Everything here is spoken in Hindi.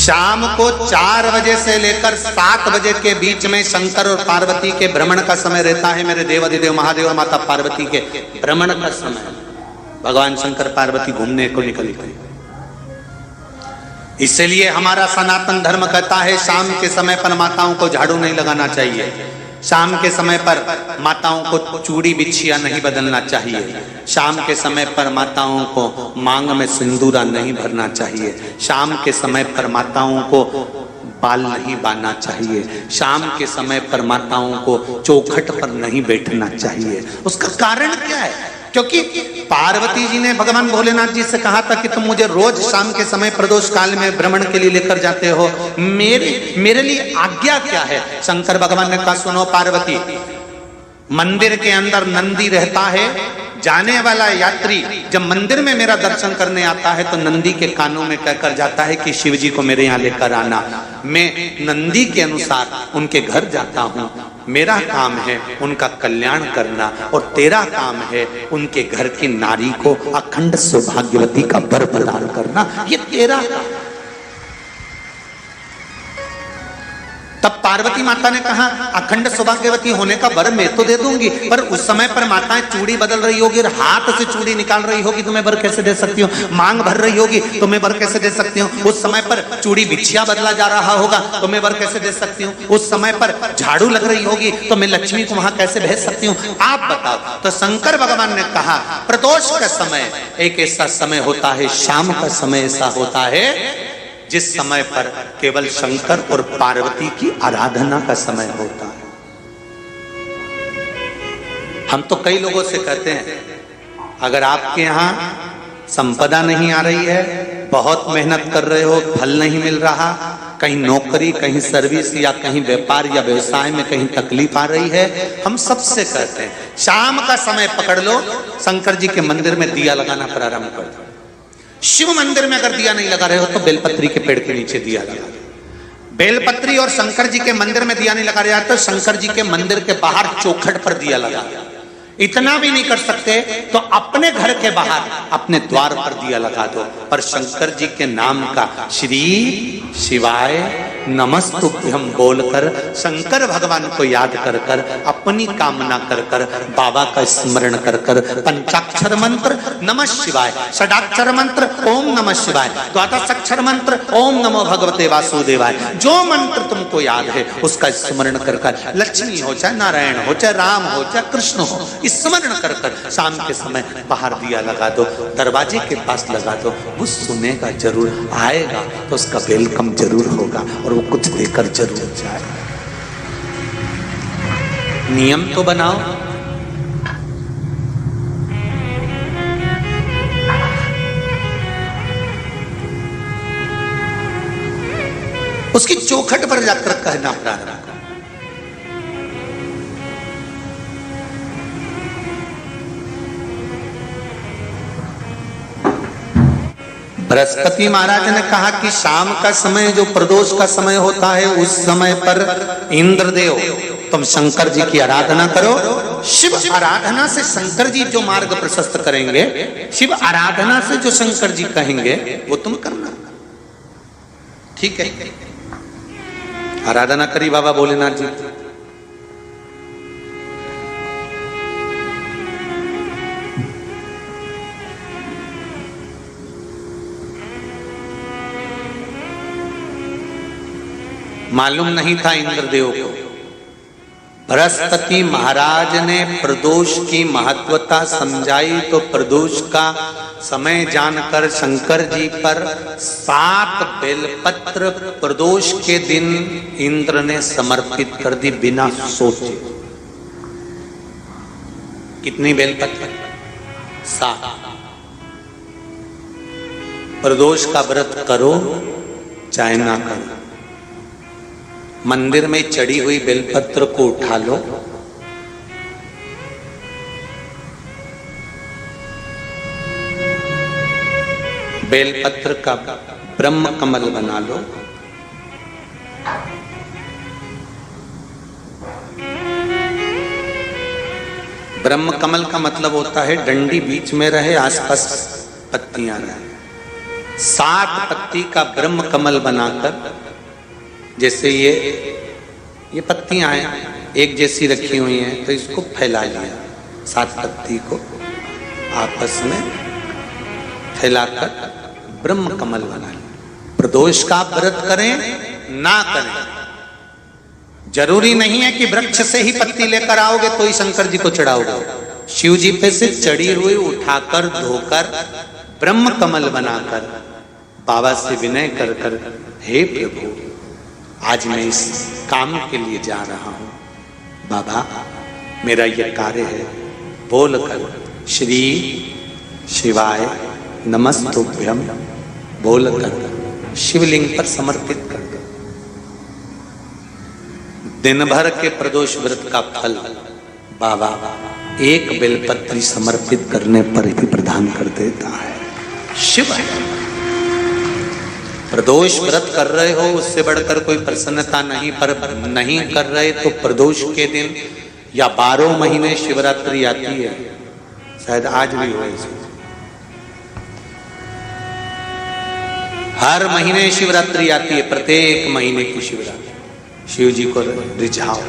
शाम को 4 बजे से लेकर 7 बजे के बीच में शंकर और पार्वती के भ्रमण का समय रहता है। मेरे देवाधिदेव महादेव और माता पार्वती के भ्रमण का समय, भगवान शंकर पार्वती घूमने को निकल गए। इसलिए हमारा सनातन धर्म कहता है शाम के समय पर माताओं को झाड़ू नहीं लगाना चाहिए, शाम के समय पर माताओं को चूड़ी बिछिया नहीं बदलना चाहिए, शाम के समय पर माताओं को मांग में सिंदूरा नहीं भरना चाहिए, शाम के समय पर माताओं को बाल नहीं बांधना चाहिए, शाम के समय पर माताओं को चौखट पर नहीं बैठना चाहिए। उसका कारण क्या है? क्योंकि पार्वती जी ने भगवान भोलेनाथ जी से कहा था कि तुम मुझे रोज शाम के समय प्रदोष काल में भ्रमण के लिए लेकर जाते हो, मेरे लिए आज्ञा क्या है? शंकर भगवान ने कहा सुनो पार्वती, मंदिर के अंदर नंदी रहता है, जाने वाला यात्री जब मंदिर में मेरा दर्शन करने आता है तो नंदी के कानों में कहकर जाता है कि शिव जी को मेरे यहाँ लेकर आना। मैं नंदी के अनुसार उनके घर जाता हूँ, मेरा काम है उनका कल्याण करना और तेरा काम है उनके घर की नारी को अखंड सौभाग्यवती का वर प्रदान करना, ये तेरा काम। तब पार्वती माता ने कहा अखंड सौभाग्यवती होने का वर मैं तो दे दूंगी, पर उस समय पर माताएं चूड़ी बदल रही होगी और हाथ से चूड़ी निकाल रही होगी तो मैं वर कैसे दे सकती हूँ? मांग भर रही होगी तो मैं वर कैसे दे सकती हूँ? उस समय पर चूड़ी बिछिया बदला जा रहा होगा तो मैं वर कैसे दे सकती हूँ? उस समय पर झाड़ू लग रही होगी तो मैं लक्ष्मी को वहां कैसे भेज सकती हूँ? आप बताओ। तो शंकर भगवान ने कहा प्रदोष का समय एक ऐसा समय होता है, शाम का समय ऐसा होता है जिस समय पर केवल शंकर और पार्वती की आराधना का समय होता है। हम तो कई लोगों से कहते हैं अगर आपके यहां संपदा नहीं आ रही है, बहुत मेहनत कर रहे हो, फल नहीं मिल रहा, कहीं नौकरी, कहीं सर्विस या कहीं व्यापार या व्यवसाय में कहीं तकलीफ आ रही है, हम सबसे कहते हैं शाम का समय पकड़ लो, शंकर जी के मंदिर में दिया लगाना प्रारंभ कर दो। शिव मंदिर में अगर दिया नहीं लगा रहे हो तो बेलपत्री के पेड़ के नीचे दिया लगा दो। बेलपत्री और शंकर जी के मंदिर में दिया नहीं लगा रहे तो शंकर जी के मंदिर के बाहर चौखट पर दिया लगा। इतना भी नहीं कर सकते तो अपने घर के बाहर अपने द्वार पर दिया लगा दो, पर शंकर जी के नाम का श्री शिवाय नमस्तुभ्यम बोलकर शंकर भगवान को याद कर कर अपनी कामना कर कर बाबा का स्मरण कर कर पंचाक्षर मंत्र नमः शिवाय, षडाक्षर मंत्र ओम नमः शिवाय, द्वादशाक्षर मंत्र ओम नमो भगवते वासुदेवाय, जो मंत्र तुमको याद है उसका स्मरण कर कर लक्ष्मी हो चाहे नारायण हो चाहे राम हो चाहे कृष्ण हो, स्मरण कर कर शाम के समय बाहर दिया लगा दो, दरवाजे के पास लगा दो। वो सुनेगा जरूर, आएगा तो उसका वेलकम जरूर होगा और वो कुछ देकर जरूर जाए। नियम तो बनाओ। उसकी चौखट पर जाकर कहना प्रारंभ। बृहस्पति महाराज ने कहा कि शाम का समय जो प्रदोष का समय होता है उस समय पर इंद्रदेव तुम शंकर जी की आराधना करो। शिव आराधना से शंकर जी जो मार्ग प्रशस्त करेंगे, शिव आराधना से जो शंकर जी कहेंगे वो तुम करना। ठीक है, आराधना करी बाबा भोलेनाथ जी। मालूम नहीं था इंद्रदेव को। बृहस्पति महाराज ने प्रदोष की महत्वता समझाई तो प्रदोष का समय जानकर शंकर जी पर 7 बेलपत्र प्रदोष के दिन इंद्र ने समर्पित कर दी बिना सोचे। कितनी बेलपत्र? 7। प्रदोष का व्रत करो चाहे ना करो, मंदिर में चढ़ी हुई बेलपत्र को उठा लो, बेलपत्र का ब्रह्म कमल बना लो, ब्रह्म कमल का मतलब होता है डंडी बीच में रहे, आसपास पत्तियां रहे। 60 पत्ती का ब्रह्म कमल बनाकर, जैसे ये पत्तियां हैं एक जैसी रखी हुई हैं, तो इसको फैला लिया, 7 पत्ती को आपस में फैलाकर ब्रह्म कमल बना लिया। प्रदोष का व्रत करें ना करें, जरूरी नहीं है कि वृक्ष से ही पत्ती लेकर आओगे तो ही शंकर जी को चढ़ाओगे। शिव जी पे से चढ़ी हुई उठाकर धोकर ब्रह्म कमल बनाकर बाबा से विनय कर कर, हे प्रभु आज मैं इस काम के लिए जा रहा हूं, बाबा मेरा यह कार्य है, बोलकर श्री शिवाय नमस्तुभ्यम बोलकर शिवलिंग पर समर्पित कर दो। दिन भर के प्रदोष व्रत का फल बाबा एक बेलपत्री समर्पित करने पर भी प्रदान कर देता है। शिव है। प्रदोष व्रत कर रहे हो उससे बढ़कर कोई प्रसन्नता नहीं, पर नहीं कर रहे तो प्रदोष के दिन या 12 महीने शिवरात्रि आती है, शायद आज भी हो, हर महीने शिवरात्रि आती है, प्रत्येक महीने की शिवरात्रि। शिव जी को रिझाओ।